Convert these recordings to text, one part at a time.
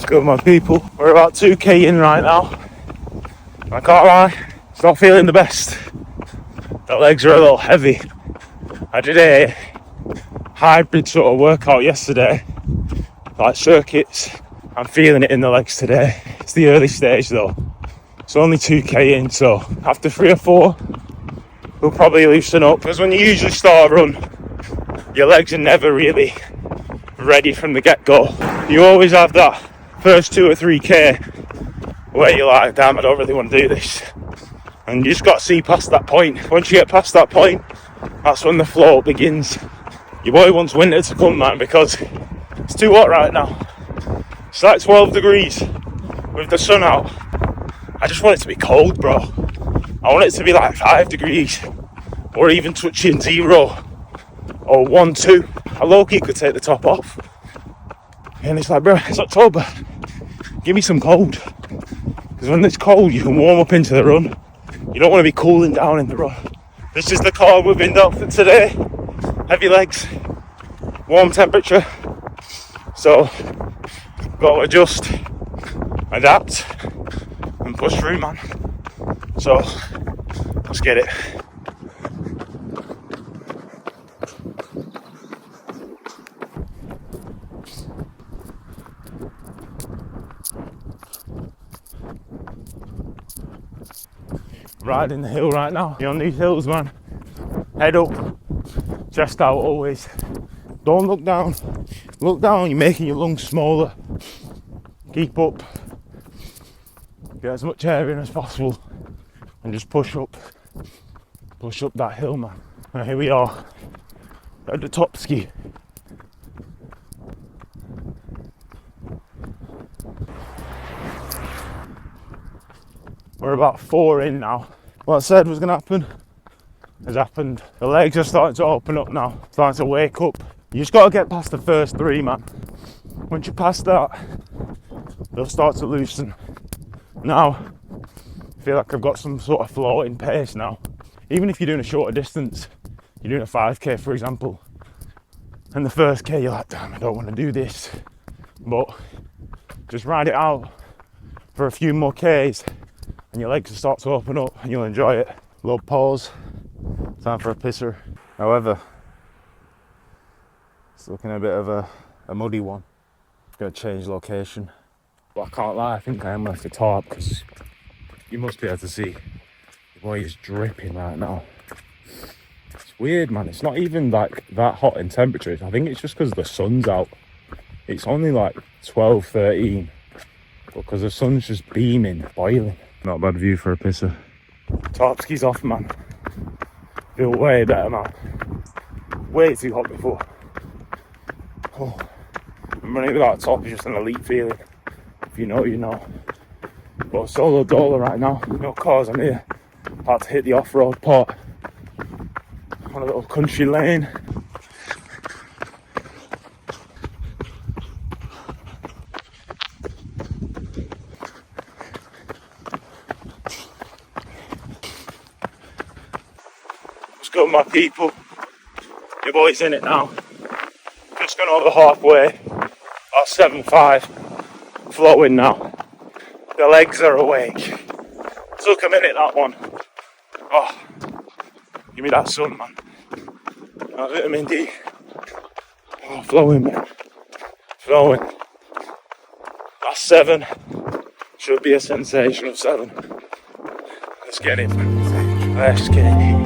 Good, my people. We're about 2k in right now. I can't lie, it's not feeling the best. The legs are a little heavy. I did a hybrid sort of workout yesterday, like circuits. I'm feeling it in the legs today. It's the early stage though. It's only 2k in, so after 3 or 4, we'll probably loosen up. Because when you usually start a run, your legs are never really ready from the get-go. You always have that first 2 or 3k where you're like, damn, I don't really want to do this. And you just got to see past that point. Once you get past that point, that's when the flow begins. Your boy wants winter to come, man, because it's too hot right now. It's like 12 degrees with the sun out. I just want it to be cold, bro. I want it to be like 5 degrees or even touching 0 or 1, 2. I low-key could take the top off. And it's like, bro, it's October. Give me some cold. Because when it's cold, you can warm up into the run. You don't want to be cooling down in the run. This is the call we've been done for today. Heavy legs, warm temperature. So, got to adjust, adapt, and push through, man. So, let's get it. Riding the hill right now. You're on these hills, man. Head up, chest out always. Don't look down. Look down, you're making your lungs smaller. Keep up. Get as much air in as possible. And just push up. Push up that hill, man. And here we are at the top ski. We're about 4 in now. What I said was going to happen has happened. The legs are starting to open up now, starting to wake up. You just got to get past the first 3, man. Once you pass that, they'll start to loosen. Now, I feel like I've got some sort of floating pace now. Even if you're doing a shorter distance, you're doing a 5k for example, and the first k you're like, damn, I don't want to do this. But just ride it out for a few more k's and your legs will start to open up and you'll enjoy it. Little pause, time for a pisser. However, it's looking a bit of a muddy one. Gonna change location. But I can't lie, I think I am left the top because you must be able to see the boy is dripping right now. It's weird, man. It's not even like that hot in temperature. I think it's just because the sun's out. It's only like 12, 13 because the sun's just beaming, boiling. Not a bad view for a pisser. Top skis off, man. Feel way better, man. Way too hot before. Oh, I'm running without a top is just an elite feeling. If you know, you know. But solo dolo right now. No cars, I'm here. About to hit the off-road part on a little country lane. What's good, my people? Your boy's in it now. Just gone over halfway. About 7.5. Flowing now. The legs are awake. Took a minute, that one. Oh, give me that sun, man. That vitamin D. Oh, flowing, man. Flowing. That's 7. Should be a sensational 7. Let's get it. Let's get it.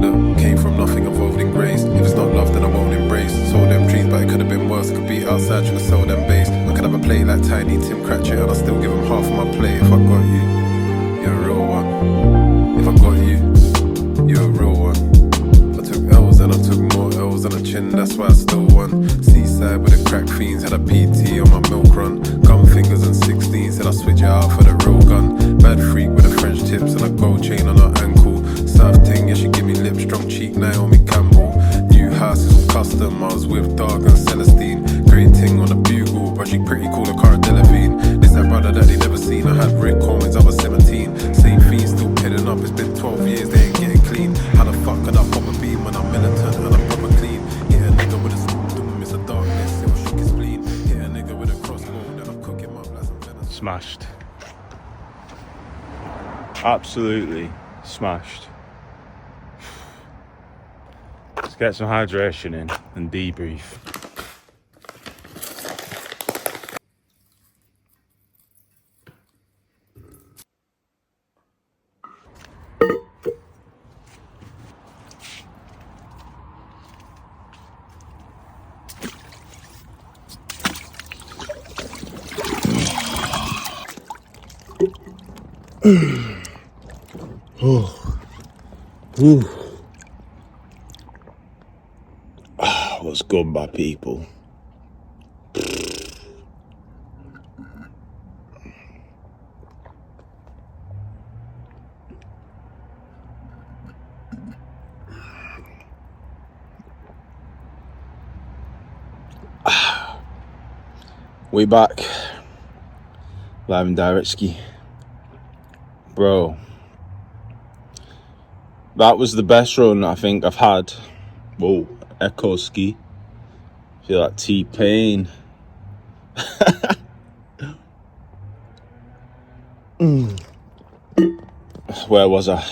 Look, came from nothing, evolved in grace. If it's not love, then I won't embrace. Sold them dreams, but it could have been worse. Could be outside trying to sell them bass. I could have a play like Tiny Tim Cratchit, and I still give him half of my plate. If I got you, you're a real one. If I got you, you're a real one. I took L's and I took more L's on the chin, that's why I still won. Seaside with the crack fiends, had a PT on my milk run. Gun fingers and 16, said I switch it out for the real gun. Bad freak with the French tips and a gold chain on her ankle. South ting, yeah, she give me lip, strong cheek, Naomi Campbell. New house is all custom, I was with Dog and Celestine. Great ting on the bugle, but she pretty cool, a Cara Delevingne. This that brother that they never seen, I had Rick Coleman's, I was 17. Same fiend, still pitting up, it's been 12 years, they ain't getting clean. How the fuck could I pop a beam when I'm militant and I'm proper clean? Hit a nigga with a doom, it's a darkness, it'll shook his spleen. Hit a nigga with a crossbow, then I'm cooking my smashed. Absolutely smashed. Let's get some hydration in and debrief. Was good, my people. We back. Live and direct ski. Bro. That was the best run I think I've had. Whoa, echo ski. Feel like T-Pain. Where was I?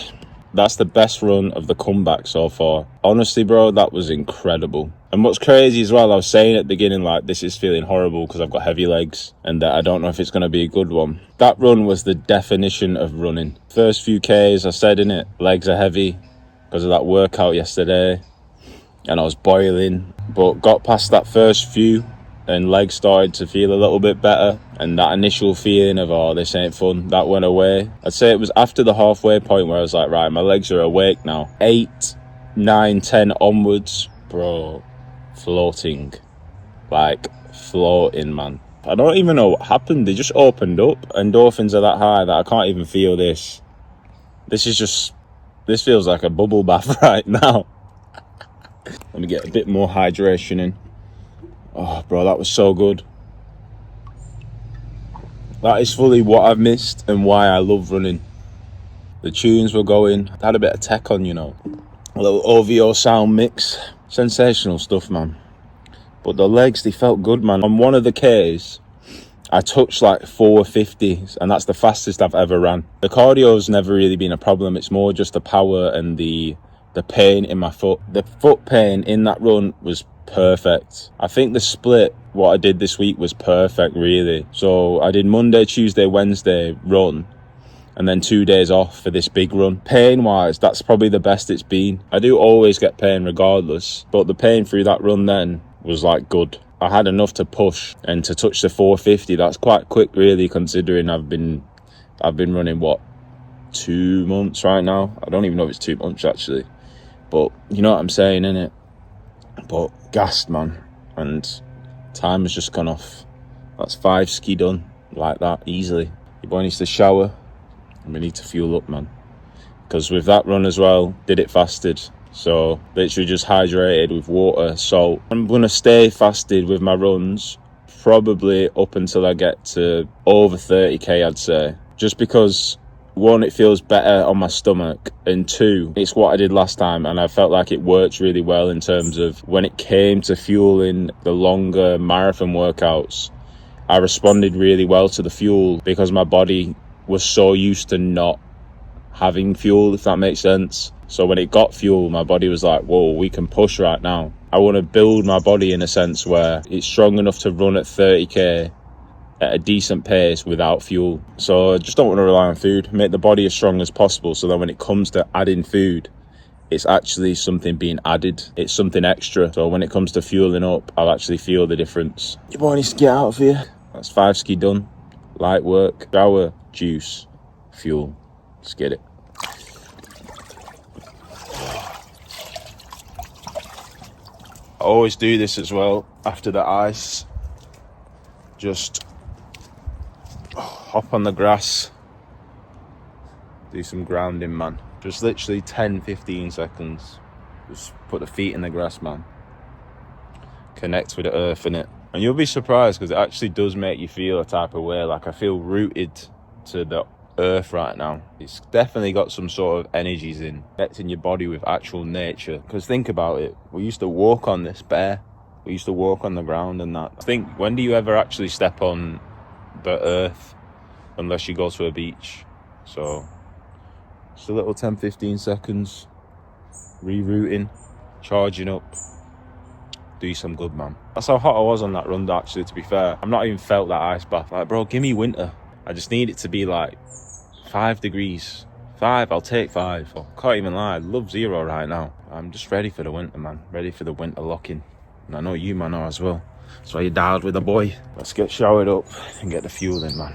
That's the best run of the comeback so far. Honestly, bro, that was incredible. And what's crazy as well, I was saying at the beginning, like, this is feeling horrible because I've got heavy legs and I don't know if it's going to be a good one. That run was the definition of running. First few Ks, I said in it, legs are heavy because of that workout yesterday and I was boiling. But got past that first few and legs started to feel a little bit better. And that initial feeling of, oh, this ain't fun, that went away. I'd say it was after the halfway point where I was like, right, my legs are awake now. 8, 9, 10 onwards, bro, floating. Like, floating, man. I don't even know what happened. They just opened up. Endorphins are that high that I can't even feel this. This feels like a bubble bath right now. Let me get a bit more hydration in. Oh, bro, that was so good. That is fully what I've missed and why I love running. The tunes were going. I had a bit of tech on, you know. A little OVO sound mix. Sensational stuff, man. But the legs, they felt good, man. On one of the Ks, I touched like 450s, and that's the fastest I've ever ran. The cardio's never really been a problem. It's more just the power and the pain in my foot. The foot pain in that run was perfect. I think the split, what I did this week, was perfect, really. So I did Monday, Tuesday, Wednesday run, and then 2 days off for this big run. Pain wise, that's probably the best it's been. I do always get pain regardless, but the pain through that run then was like good. I had enough to push, and to touch the 450, that's quite quick, really, considering I've been running, what, 2 months right now? I don't even know if it's 2 months actually, but you know what I'm saying, innit? But gassed, man, and time has just gone off. That's 5 ski done like that, easily. Your boy needs to shower and we need to fuel up, man, because with that run as well, did it fasted, so literally just hydrated with water, salt. I'm gonna stay fasted with my runs probably up until I get to over 30k, I'd say, just because, one, it feels better on my stomach, and two, it's what I did last time and I felt like it worked really well in terms of when it came to fueling the longer marathon workouts. I responded really well to the fuel because my body was so used to not having fuel, if that makes sense. So when it got fuel, my body was like, whoa, we can push right now. I want to build my body in a sense where it's strong enough to run at 30k at a decent pace without fuel. So I just don't want to rely on food. Make the body as strong as possible so that when it comes to adding food, it's actually something being added. It's something extra. So when it comes to fueling up, I'll actually feel the difference. Your boy needs to get out of here. That's 5 ski done. Light work, shower, juice, fuel. Let's get it. I always do this as well after the ice. Just hop on the grass, do some grounding, man. Just literally 10-15 seconds. Just put the feet in the grass, man. Connect with the earth in it. And you'll be surprised because it actually does make you feel a type of way. Like, I feel rooted to the earth right now. It's definitely got some sort of energies in connecting your body with actual nature. Because think about it, we used to walk on this bare. We used to walk on the ground and that. I think, when do you ever actually step on the earth unless you go to a beach. So just a little 10-15 seconds, rerouting, charging up, do some good, man. That's how hot I was on that run, actually, to be fair. I've not even felt that ice bath. Like, bro, give me winter. I just need it to be like 5 degrees. 5, I'll take 5. I can't even lie, I love 0 right now. I'm just ready for the winter, man. Ready for the winter lock-in. And I know you, man, are as well. That's why you dialed with the boy. Let's get showered up and get the fuel in, man.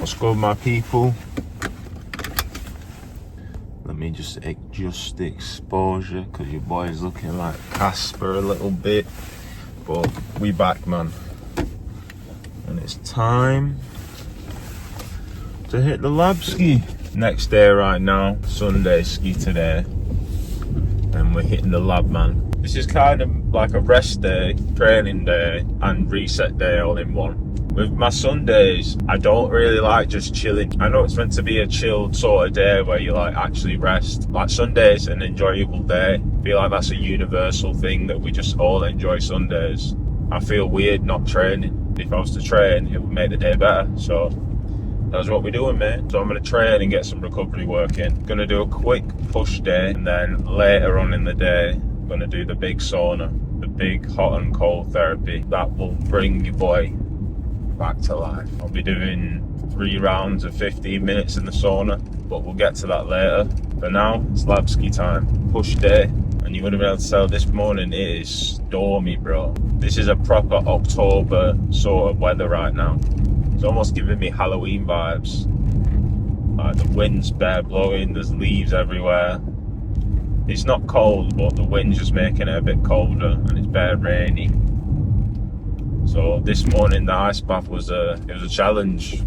What's good, my people? Let me just adjust the exposure because your boy's looking like Casper a little bit. But we back, man. And it's time to hit the lab ski. Next day right now, Sunday ski today. And we're hitting the lab, man. This is kind of like a rest day, training day, and reset day all in one. With my Sundays, I don't really like just chilling. I know it's meant to be a chilled sort of day where you like actually rest. Like Sunday's an enjoyable day. I feel like that's a universal thing that we just all enjoy Sundays. I feel weird not training. If I was to train, it would make the day better. So that's what we're doing, mate. So I'm gonna train and get some recovery work in. Gonna do a quick push day, and then later on in the day, I'm gonna do the big sauna, the big hot and cold therapy. That will bring your boy back to life. I'll be doing 3 rounds of 15 minutes in the sauna, but we'll get to that later. For now, it's lab ski time, push day, and you would have been able to tell this morning it is stormy, bro. This is a proper October sort of weather right now. It's almost giving me Halloween vibes. Like the wind's bare blowing, there's leaves everywhere. It's not cold, but the wind's just making it a bit colder, and it's bare rainy. So this morning the ice bath was a challenge.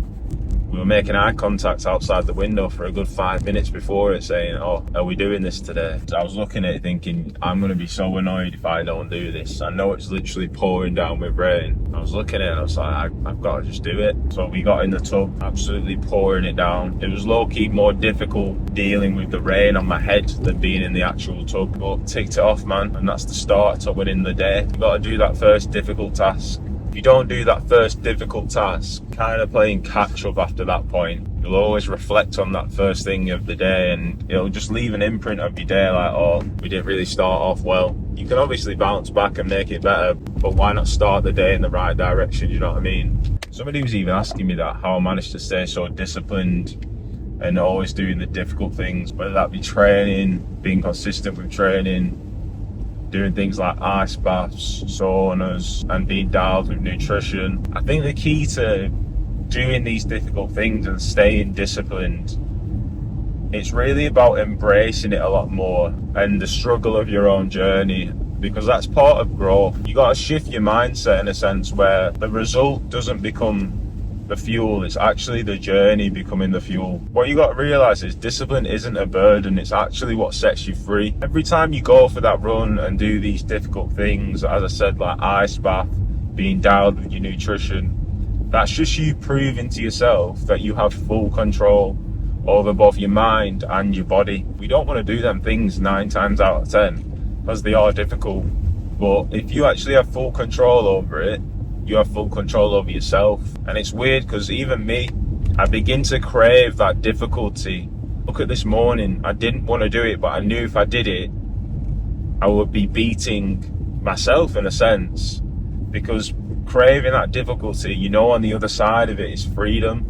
We were making eye contact outside the window for a good 5 minutes before it, saying, "Oh, are we doing this today?" So I was looking at it thinking, I'm going to be so annoyed if I don't do this. I know it's literally pouring down with rain. I was looking at it and I was like, I've got to just do it. So we got in the tub, absolutely pouring it down. It was low-key more difficult dealing with the rain on my head than being in the actual tub, but ticked it off, man. And that's the start to winning the day. You've got to do that first difficult task. If you don't do that first difficult task, kind of playing catch up after that point, you'll always reflect on that first thing of the day, and it'll just leave an imprint of your day like, oh, we didn't really start off well. You can obviously bounce back and make it better, but why not start the day in the right direction, you know what I mean? Somebody was even asking me that, how I managed to stay so disciplined and always doing the difficult things, whether that be training, being consistent with training, doing things like ice baths, saunas, and being dialed with nutrition. I think the key to doing these difficult things and staying disciplined, it's really about embracing it a lot more, and the struggle of your own journey because that's part of growth. You got to shift your mindset in a sense where the result doesn't become the fuel, it's actually the journey becoming the fuel. What you got to realize is discipline isn't a burden, it's actually what sets you free. Every time you go for that run and do these difficult things, as I said, like ice bath, being dialed with your nutrition, that's just you proving to yourself that you have full control over both your mind and your body. We don't want to do them things 9 times out of 10 because they are difficult, but if you actually have full control over it, you have full control over yourself. And it's weird because even me, I begin to crave that difficulty. Look at this morning, I didn't want to do it, but I knew if I did it, I would be beating myself in a sense, because craving that difficulty, you know, on the other side of it is freedom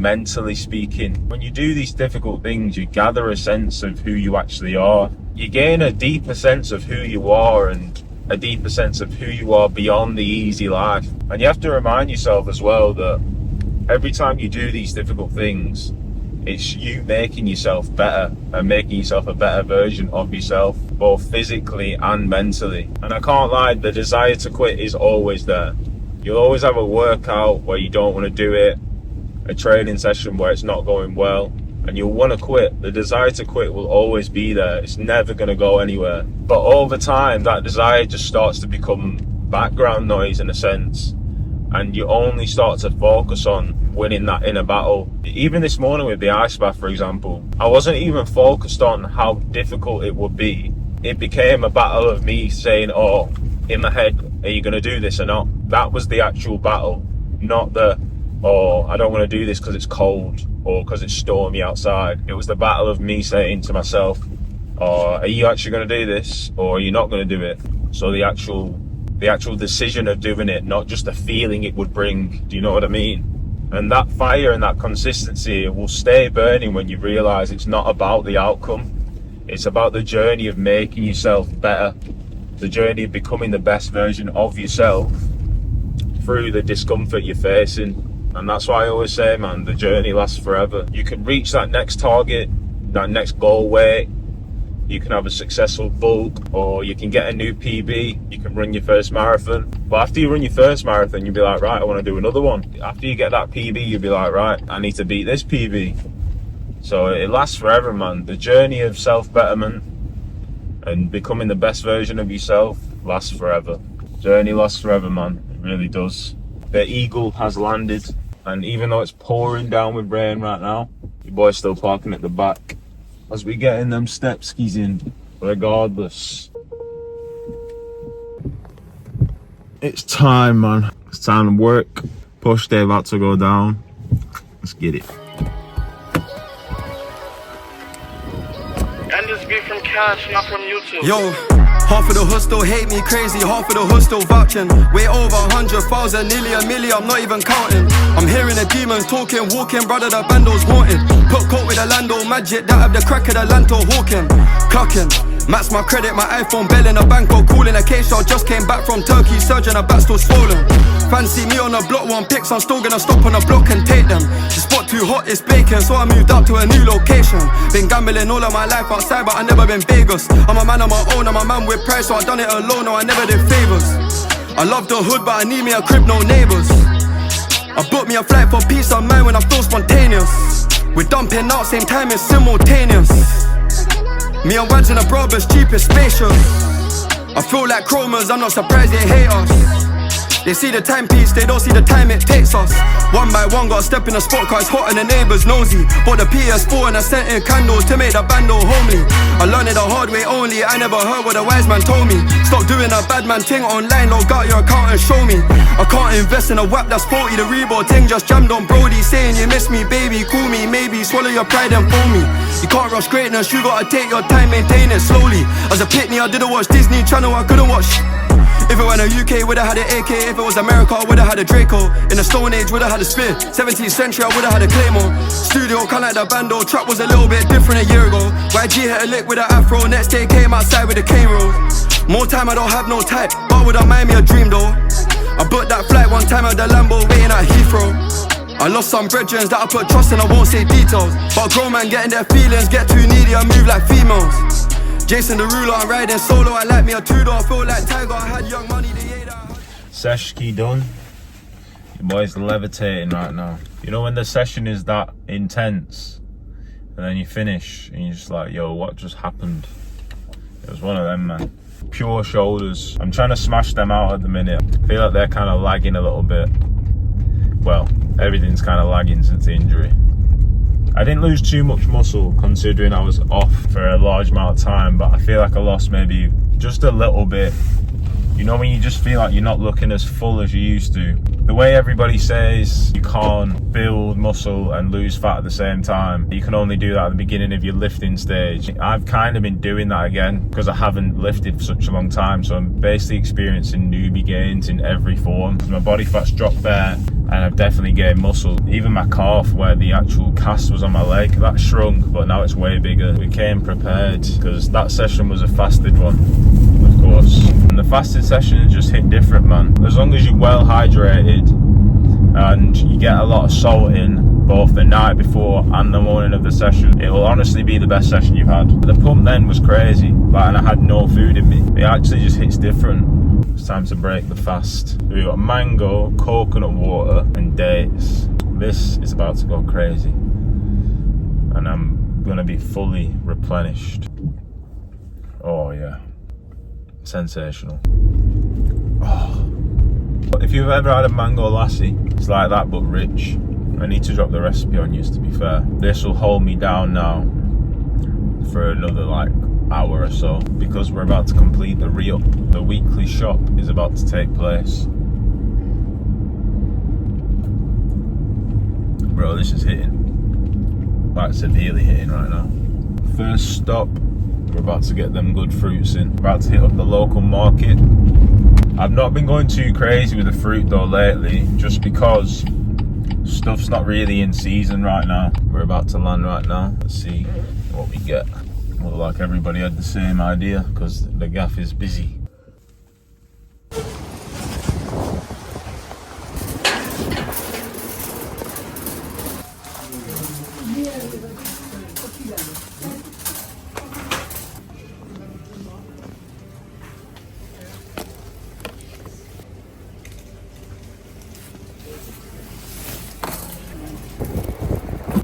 mentally speaking. When you do these difficult things, you gather a sense of who you actually are. You gain a deeper sense of who you are and a deeper sense of who you are beyond the easy life. And you have to remind yourself as well that every time you do these difficult things, it's you making yourself better and making yourself a better version of yourself, both physically and mentally. And I can't lie, the desire to quit is always there. You'll always have a workout where you don't want to do it, a training session where it's not going well, and you'll want to quit. The desire to quit will always be there. It's never going to go anywhere. But over time, that desire just starts to become background noise in a sense, and you only start to focus on winning that inner battle. Even this morning with the ice bath, for example, I wasn't even focused on how difficult it would be. It became a battle of me saying, oh, in my head, are you going to do this or not? That was the actual battle, not the, oh, I don't want to do this because it's cold or because it's stormy outside. It was the battle of me saying to myself, oh, are you actually going to do this or are you not going to do it? So the actual decision of doing it, not just the feeling it would bring. Do you know what I mean? And that fire and that consistency will stay burning when you realize it's not about the outcome. It's about the journey of making yourself better, the journey of becoming the best version of yourself through the discomfort you're facing. And that's why I always say, man, the journey lasts forever. You can reach that next target, that next goal weight. You can have a successful bulk, or you can get a new PB. You can run your first marathon. But after you run your first marathon, you'll be like, right, I want to do another one. After you get that PB, you'll be like, right, I need to beat this PB. So it lasts forever, man. The journey of self-betterment and becoming the best version of yourself lasts forever. Journey lasts forever, man. It really does. The eagle has landed. And even though it's pouring down with rain right now, your boy's still parking at the back as we get in them step skis in, regardless. It's time, man. It's time to work. Push day about to go down. Let's get it. And this beat from Cash, not from YouTube. Yo, half of the hood still hate me crazy, half of the hood still vouching. Way over 100,000, nearly a million, I'm not even counting. I'm hearing the demons talking, walking, brother, the bando's haunted. Put coat with a Lando magic, that have the crack of the Lanto hawking. Clocking, max my credit, my iPhone bell in a bank or calling a case. I just came back from Turkey, surgeon, a back still swollen. Fancy me on a block, one pics, I'm still gonna stop on a block and take them. The spot too hot, it's baking, so I moved up to a new location. Been gambling all of my life outside, but I never been Vegas. I'm a man on my own, I'm a man with pride, so I done it alone, no, I never did favors. I love the hood, but I need me a crib, no neighbors. I booked me a flight for peace of mind when I feel spontaneous. We're dumping out, same time, it's simultaneous. Me and Wads in a Brabus, cheap, it's spacious. I feel like chromers, I'm not surprised they hate us. They see the timepiece, they don't see the time it takes us. One by one, gotta step in the spot, cause it's hot and the neighbours nosy. Bought the PS4 and I sent in candles to make the bando homely. I learned it the hard way only, I never heard what a wise man told me. Stop doing a bad man thing online, log out your account and show me. I can't invest in a WAP that's faulty, the reboard thing just jammed on Brody. Saying you miss me, baby, call me, maybe swallow your pride and phone me. You can't rush greatness, you gotta take your time, maintain it slowly. As a pitney, I didn't watch Disney Channel, I couldn't watch. If it were in the UK, would've had an AK. If it was America, I would've had a Draco. In the Stone Age, would've had a spear. 17th century, I would've had a Claymore. Studio, kinda like the bando. Trap was a little bit different a year ago. YG hit a lick with an afro. Next day came outside with a K-roll. More time, I don't have no type, but would I mind me a dream though? I booked that flight one time at the Lambo, waiting at Heathrow. I lost some brethren that I put trust in, I won't say details. But a grown man getting their feelings, get too needy, I move like females. Jason Derulo, I'm riding solo. I like me a two-door. I feel like Tiger. I had young money. They ate that. Seshki done. Your boy's levitating right now. You know when the session is that intense, and then you finish, and you're just like, yo, what just happened? It was one of them, man. Pure shoulders. I'm trying to smash them out at the minute. I feel like they're kind of lagging a little bit. Well, everything's kind of lagging since the injury. I didn't lose too much muscle considering I was off for a large amount of time, but I feel like I lost maybe just a little bit. You know when you just feel like you're not looking as full as you used to? The way everybody says you can't build muscle and lose fat at the same time, you can only do that at the beginning of your lifting stage. I've kind of been doing that again because I haven't lifted for such a long time, so I'm basically experiencing newbie gains in every form. My body fat's dropped there and I've definitely gained muscle. Even my calf, where the actual cast was on my leg, that shrunk, but now it's way bigger. We came prepared because that session was a fasted one, of course. And the fasted session just hit different, man. As long as you're well hydrated and you get a lot of salt in both the night before and the morning of the session, it will honestly be the best session you've had. The pump then was crazy, and I had no food in me. It actually just hits different. It's time to break the fast. We've got mango, coconut water and dates. This is about to go crazy and I'm gonna be fully replenished. Oh yeah, sensational. Oh. If you've ever had a mango lassi, it's like that but rich. I need to drop the recipe on you, to be fair. This will hold me down now for another like hour or so because we're about to complete the re-up. The weekly shop is about to take place. Bro, this is hitting. Like severely hitting right now. First stop, we're about to get them good fruits in. We're about to hit up the local market. I've not been going too crazy with the fruit though lately, just because stuff's not really in season right now. We're about to land right now. Let's see what we get. Look like everybody had the same idea because the gaff is busy.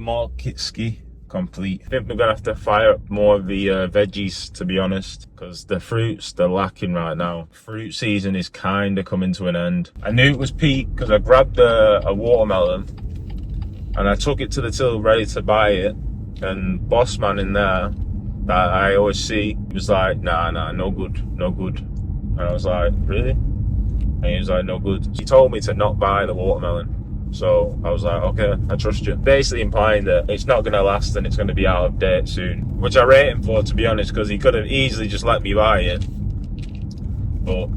Market ski complete. I think we're gonna have to fire up more of the veggies, to be honest, because the fruits, they're lacking right now. Fruit season is kind of coming to an end. I knew it was peak because I grabbed a watermelon and I took it to the till ready to buy it, and boss man in there that I always see, he was like, nah, no good. And I was like, really? And he was like, no good. He told me to not buy the watermelon. So I was like, okay, I trust you. Basically implying that it's not going to last and it's going to be out of date soon. Which I rate him for, to be honest, because he could have easily just let me buy it. But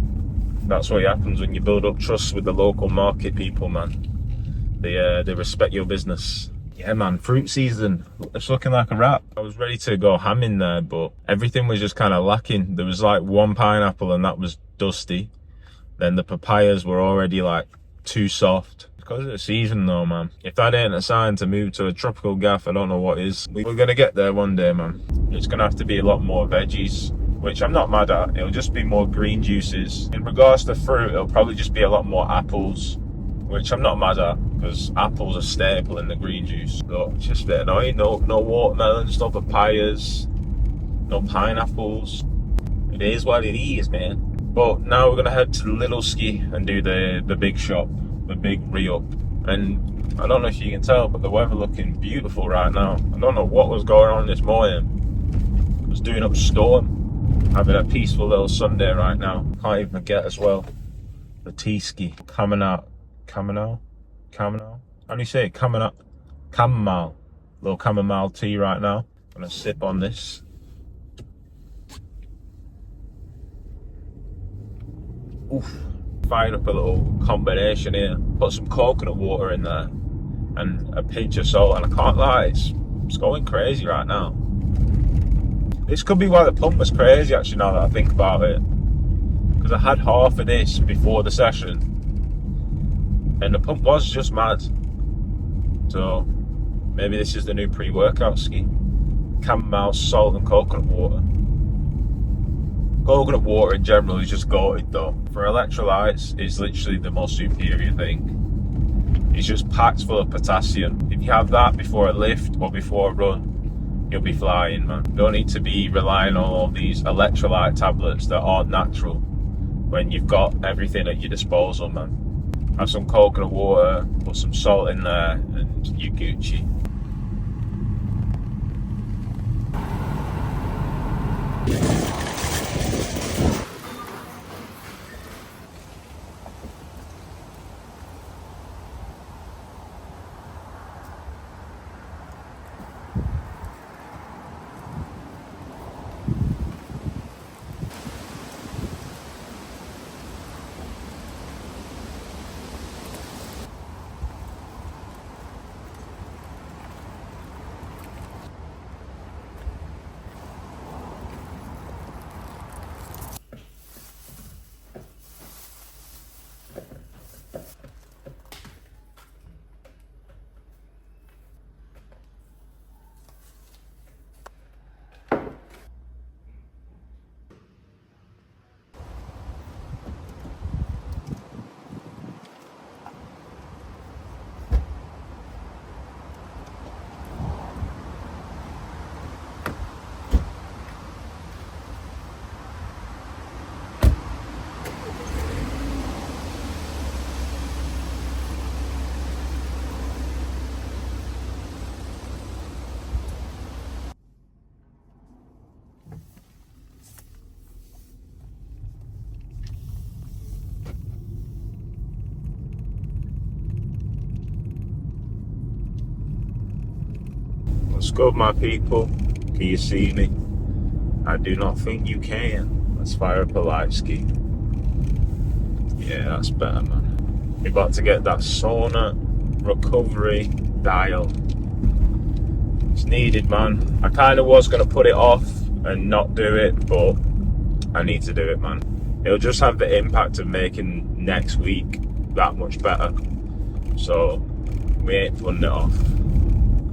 that's what happens when you build up trust with the local market people, man. They respect your business. Yeah, man, fruit season. It's looking like a wrap. I was ready to go ham in there, but everything was just kind of lacking. There was like one pineapple and that was dusty. Then the papayas were already like too soft. Because of the season though, man. If that ain't a sign to move to a tropical gaff, I don't know what is. We're gonna get there one day, man. It's gonna have to be a lot more veggies, which I'm not mad at. It'll just be more green juices. In regards to fruit, it'll probably just be a lot more apples, which I'm not mad at, because apples are staple in the green juice. So it's just a bit annoying. No watermelons, no papayas, no pineapples. It is what it is, man. But now we're gonna head to the little ski and do the big shop. The big re-up, and I don't know if you can tell, but the weather looking beautiful right now. I don't know what was going on this morning. It was doing up storm, having a peaceful little Sunday right now. Can't even forget as well the tea ski coming out. How do you say it? Chamomile, little chamomile tea right now. I'm gonna sip on this. Oof. Fired up a little combination here, put some coconut water in there and a pinch of salt, and I can't lie, it's going crazy right now. This could be why the pump was crazy actually, now that I think about it, because I had half of this before the session and the pump was just mad. So maybe this is the new pre-workout ski. Chamomile, salt and coconut water. Coconut water in general is just goated though. For electrolytes, it's literally the most superior thing. It's just packed full of potassium. If you have that before a lift or before a run, you'll be flying, man. You don't need to be relying on all these electrolyte tablets that aren't natural when you've got everything at your disposal, man. Have some coconut water, put some salt in there, and you Gucci. What's good, my people? Can you see me? I do not think you can. Let's fire up a light ski. Yeah, that's better, man. We're about to get that sauna recovery dial. It's needed, man. I kind of was going to put it off and not do it, but I need to do it, man. It'll just have the impact of making next week that much better. So we ain't putting it off.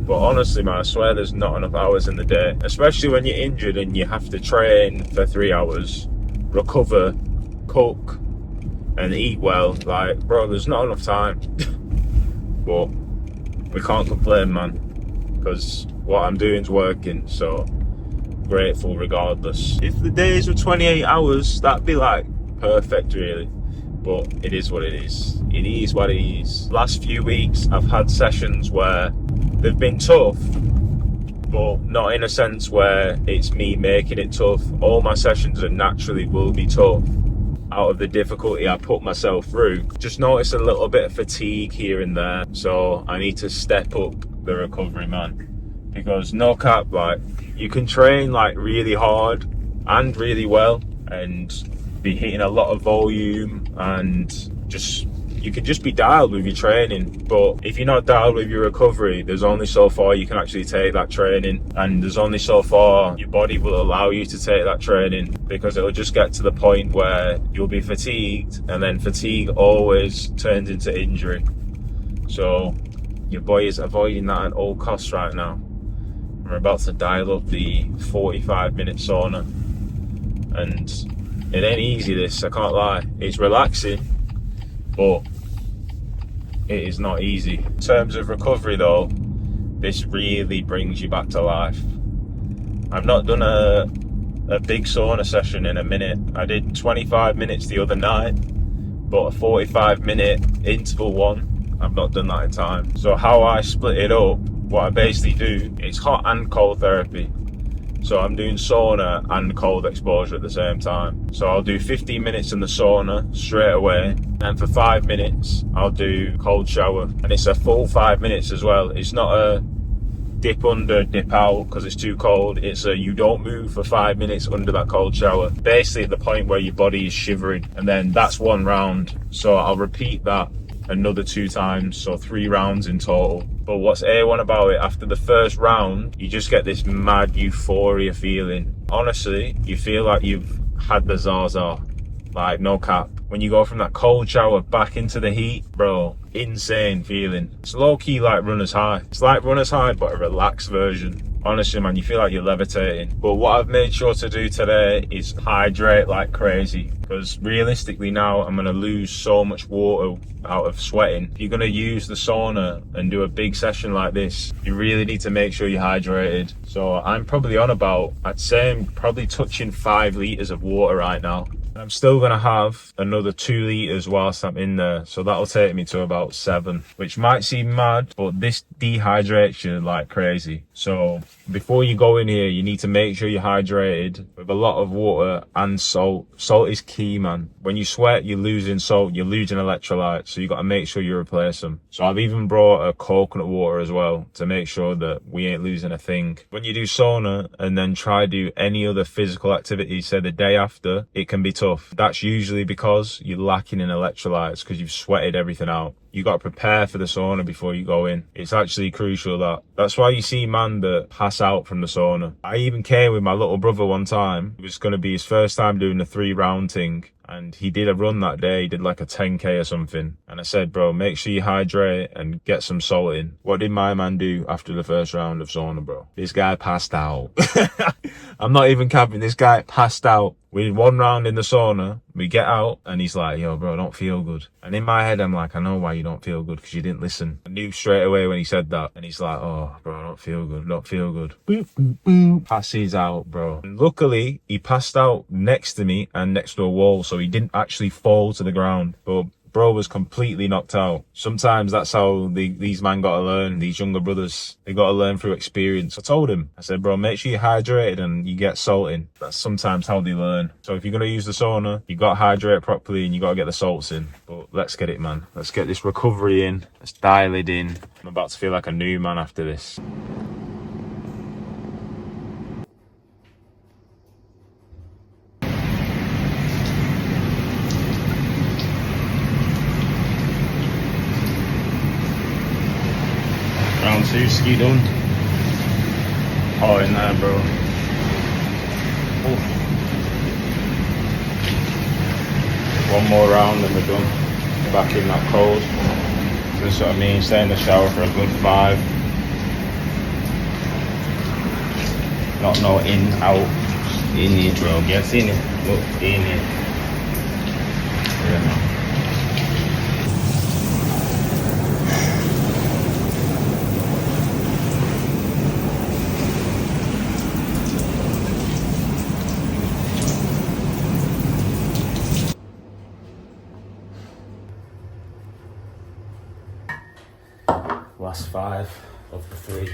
But honestly, man, I swear there's not enough hours in the day, especially when you're injured and you have to train for 3 hours, recover, cook, and eat well. Like, bro, there's not enough time. But we can't complain, man, because what I'm doing's working, so grateful regardless. If the days were 28 hours, that'd be like perfect, really. But it is what it is. It is what it is. Last few weeks, I've had sessions where they've been tough, but not in a sense where it's me making it tough. All my sessions are naturally will be tough out of the difficulty I put myself through. Just notice a little bit of fatigue here and there, so I need to step up the recovery, man. Because no cap, like, you can train like really hard and really well and be hitting a lot of volume and just you can just be dialed with your training, but if you're not dialed with your recovery, there's only so far you can actually take that training, and there's only so far your body will allow you to take that training, because it'll just get to the point where you'll be fatigued, and then fatigue always turns into injury. So your boy is avoiding that at all costs right now. We're about to dial up the 45-minute sauna, and it ain't easy, this, I can't lie. It's relaxing, but it is not easy. In terms of recovery though, this really brings you back to life. I've not done a big sauna session in a minute. I did 25 minutes the other night, but a 45-minute interval one, I've not done that in time. So how I split it up, what I basically do, it's hot and cold therapy. So I'm doing sauna and cold exposure at the same time. So I'll do 15 minutes in the sauna straight away, and for 5 minutes I'll do cold shower, and it's a full 5 minutes as well. It's not a dip under, dip out because it's too cold. It's a you don't move for 5 minutes under that cold shower, basically at the point where your body is shivering, and then that's one round. So I'll repeat that another 2 times, so 3 rounds in total. But what's A1 about it, after the first round, you just get this mad euphoria feeling. Honestly, you feel like you've had the Zaza, like no cap. When you go from that cold shower back into the heat, bro, insane feeling. It's low key like runner's high. It's like runner's high, but a relaxed version. Honestly, man, you feel like you're levitating. But what I've made sure to do today is hydrate like crazy, because realistically now I'm going to lose so much water out of sweating. If you're going to use the sauna and do a big session like this, you really need to make sure you're hydrated. So I'm probably on about, I'd say I'm probably touching 5 litres of water right now. I'm still going to have another 2 litres whilst I'm in there, so that'll take me to about 7, which might seem mad, but this dehydrates you like crazy. So before you go in here, you need to make sure you're hydrated with a lot of water and salt. Salt is key, man. When you sweat, you're losing salt, you're losing electrolytes, so you got to make sure you replace them. So I've even brought a coconut water as well to make sure that we ain't losing a thing. When you do sauna and then try to do any other physical activity, say the day after, it can be tough. That's usually because you're lacking in electrolytes because you've sweated everything out. You got to prepare for the sauna before you go in. It's actually crucial that. That's why you see man that pass out from the sauna. I even came with my little brother one time. It was going to be his first time doing the 3-round thing. And he did a run that day. He did like a 10K or something. And I said, bro, make sure you hydrate and get some salt in. What did my man do after the first round of sauna, bro? This guy passed out. I'm not even capping. This guy passed out. We did 1 round in the sauna. We get out and he's like, yo, bro, I don't feel good. And in my head, I'm like, I know why you don't feel good, because you didn't listen. I knew straight away when he said that. And he's like, oh, bro, I don't feel good. Don't feel good. Boop, boop, boop. Passes out, bro. And luckily, he passed out next to me and next to a wall, so he didn't actually fall to the ground. But bro was completely knocked out. Sometimes that's how these men got to learn, these younger brothers. They got to learn through experience. I told him, I said, bro, make sure you're hydrated and you get salt in. That's sometimes how they learn. So if you're going to use the sauna, you got to hydrate properly and you got to get the salts in. But let's get it, man. Let's get this recovery in. Let's dial it in. I'm about to feel like a new man after this. Round 2 ski done. Oh, in there, bro. Ooh. 1 more round and we're done. Back in that cold. That's what I mean. Stay in the shower for a good 5. Not no in, out. In it, bro. Get in it. Look, in it. Yeah, man. Last 5 of the 3.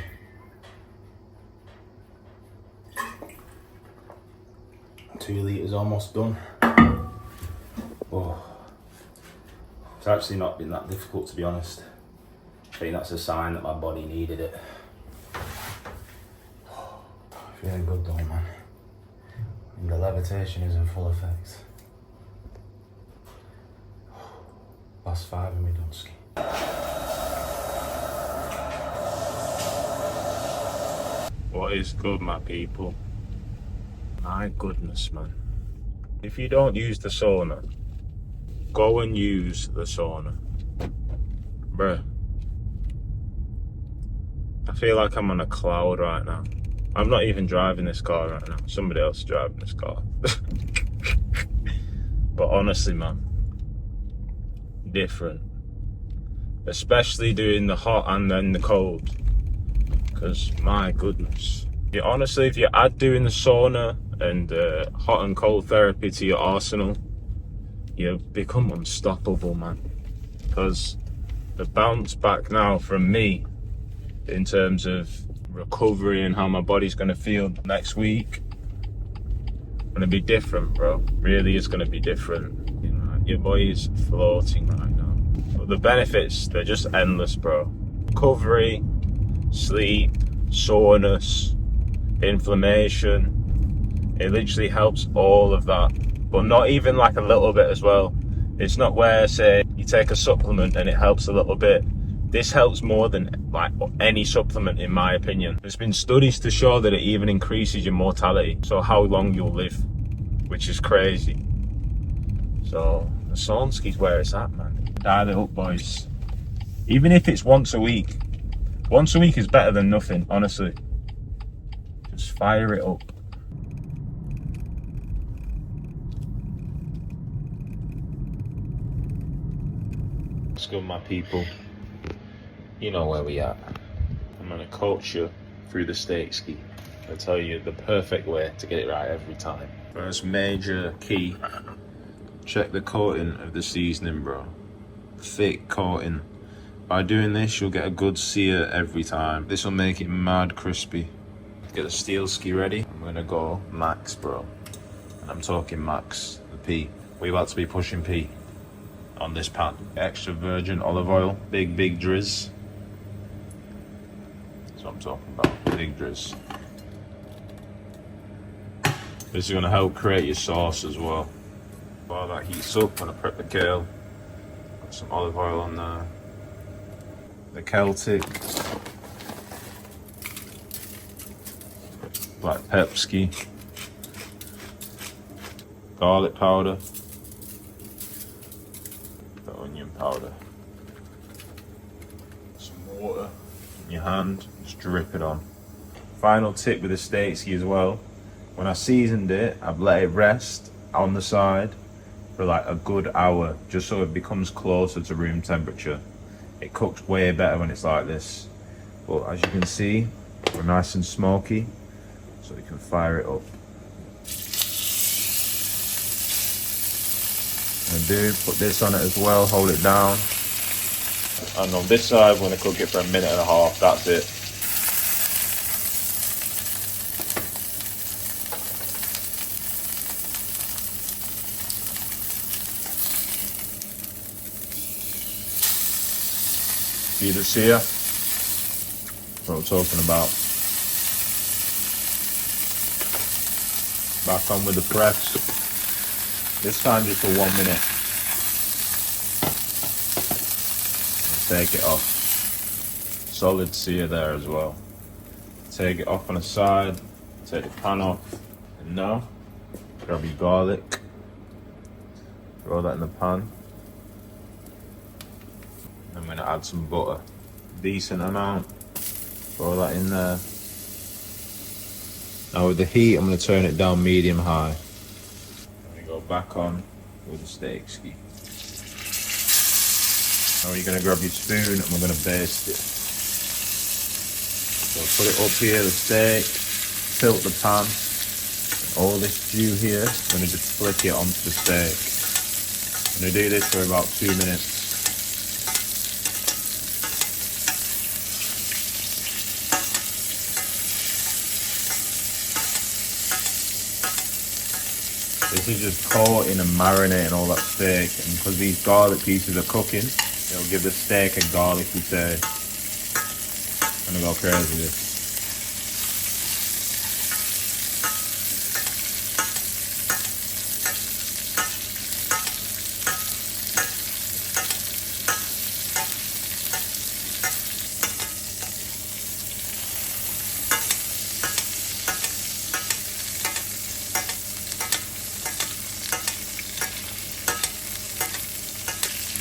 Two litres almost done. Oh, it's actually not been that difficult, to be honest. I think that's a sign that my body needed it. Feeling good though, man. And the levitation is in full effect. Last 5 and we're done skiing. What is good, my people? My goodness, man. If you don't use the sauna, go and use the sauna. Bruh. I feel like I'm on a cloud right now. I'm not even driving this car right now. Somebody else is driving this car. But honestly, man, different. Especially doing the hot and then the cold. Because my goodness, honestly, if you add doing the sauna and hot and cold therapy to your arsenal, you become unstoppable, man. Because the bounce back now from me in terms of recovery and how my body's going to feel next week, going to be different, bro. Really is going to be different. You know, your body's floating right now. But the benefits, they're just endless, bro. Recovery, sleep, soreness, inflammation. It literally helps all of that, but not even like a little bit as well. It's not where, say, you take a supplement and it helps a little bit. This helps more than like any supplement, in my opinion. There's been studies to show that it even increases your mortality, so how long you'll live, which is crazy. So the sauna ski's where it's at, man. Dial it up, boys. Even if it's once a week. Once a week is better than nothing, honestly. Just fire it up. What's good, my people? You know where we at. I'm gonna coach you through the steak ski. I'll tell you the perfect way to get it right every time. First major key, check the coating of the seasoning, bro. Thick coating. By doing this, you'll get a good sear every time. This will make it mad crispy. Get the steel ski ready. I'm gonna go max, bro. And I'm talking max, the P. We're about to be pushing P on this pan. Extra virgin olive oil, big drizz. That's what I'm talking about, big drizz. This is gonna help create your sauce as well. While that heats up, I'm gonna prep the kale. Put some olive oil on there. The Celtic. Black pepski. Garlic powder. The onion powder. Some water in your hand, just drip it on. Final tip with the steak ski as well. When I seasoned it, I've let it rest on the side for like a good hour, just so it becomes closer to room temperature. It cooks way better when it's like this. But as you can see, we're nice and smoky, so we can fire it up. And put this on it as well, hold it down. And on this side, we're gonna cook it for 1.5 minutes, that's it. See the sear? That's what I'm talking about. Back on with the press. This time just for 1 minute. And take it off. Solid sear there as well. Take it off on the side. Take the pan off. And now, grab your garlic. Throw that in the pan. I'm gonna add some butter, decent amount, throw that in there. Now with the heat, I'm gonna turn it down medium high. I'm gonna go back on with the steak ski. Now you're gonna grab your spoon and we're gonna baste it. So put it up here, the steak, tilt the pan. All this dew here, I'm gonna just flick it onto the steak. I'm gonna do this for about 2 minutes. This is just coating and marinating all that steak, and because these garlic pieces are cooking, it'll give the steak a garlicky taste. I'm gonna go crazy with this.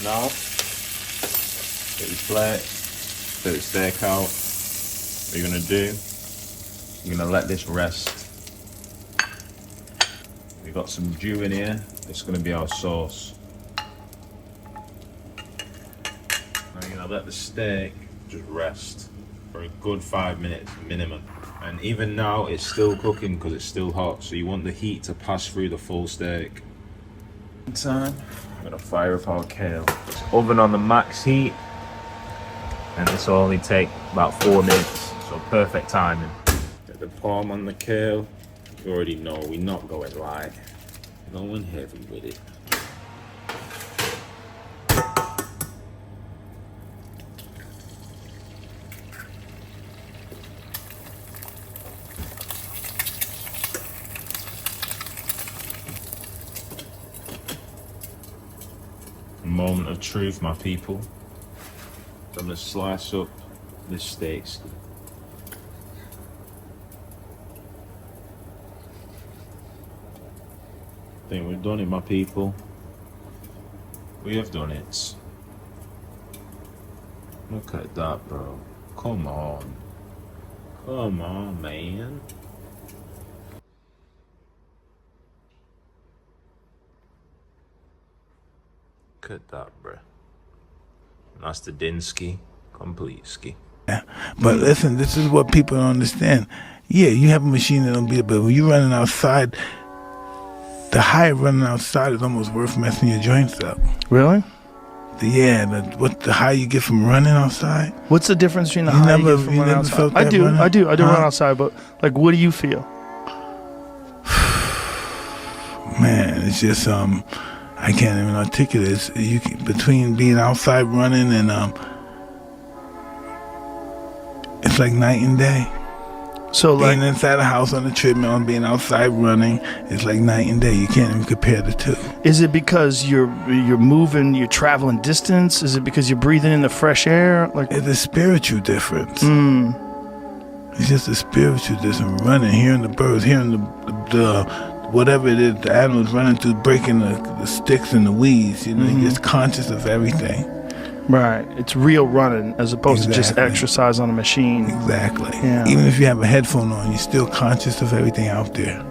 Now, get your plate, take the steak out. What you're gonna do, you're gonna let this rest. We've got some dew in here, this is gonna be our sauce. Now you're gonna let the steak just rest for a good 5 minutes minimum. And even now, it's still cooking because it's still hot, so you want the heat to pass through the full steak. Time. I'm gonna fire up our kale. It's oven on the max heat, and this will only take about 4 minutes, so perfect timing. Get the palm on the kale. You already know we're not going light, we're going heavy with it. Moment of truth, my people. So I'm gonna slice up this steak. I think we've done it, my people. We have done it. Look at that, bro. Come on. Come on, man. Look at that, bruh. That's the Dinsky, complete ski. Yeah. But listen, this is what people don't understand. Yeah, you have a machine that'll beat it, but when you're running outside, the high running outside is almost worth messing your joints up. Really? The high you get from running outside. What's the difference between the high you get from running outside? I do run outside, but like, what do you feel? Man, it's just I can't even articulate it. Between being outside running and it's like night and day. So being inside a house on the treadmill and being outside running, it's like night and day. You can't even compare the two. Is it because you're moving, you're traveling distance? Is it because you're breathing in the fresh air? Like, it's a spiritual difference. It's just a spiritual difference. Running, hearing the birds, hearing the whatever it is, the animals running through, breaking the sticks and the weeds. You know, you're just conscious of everything. Right. It's real running as opposed to just exercise on a machine. Exactly. Yeah. Even if you have a headphone on, you're still conscious of everything out there.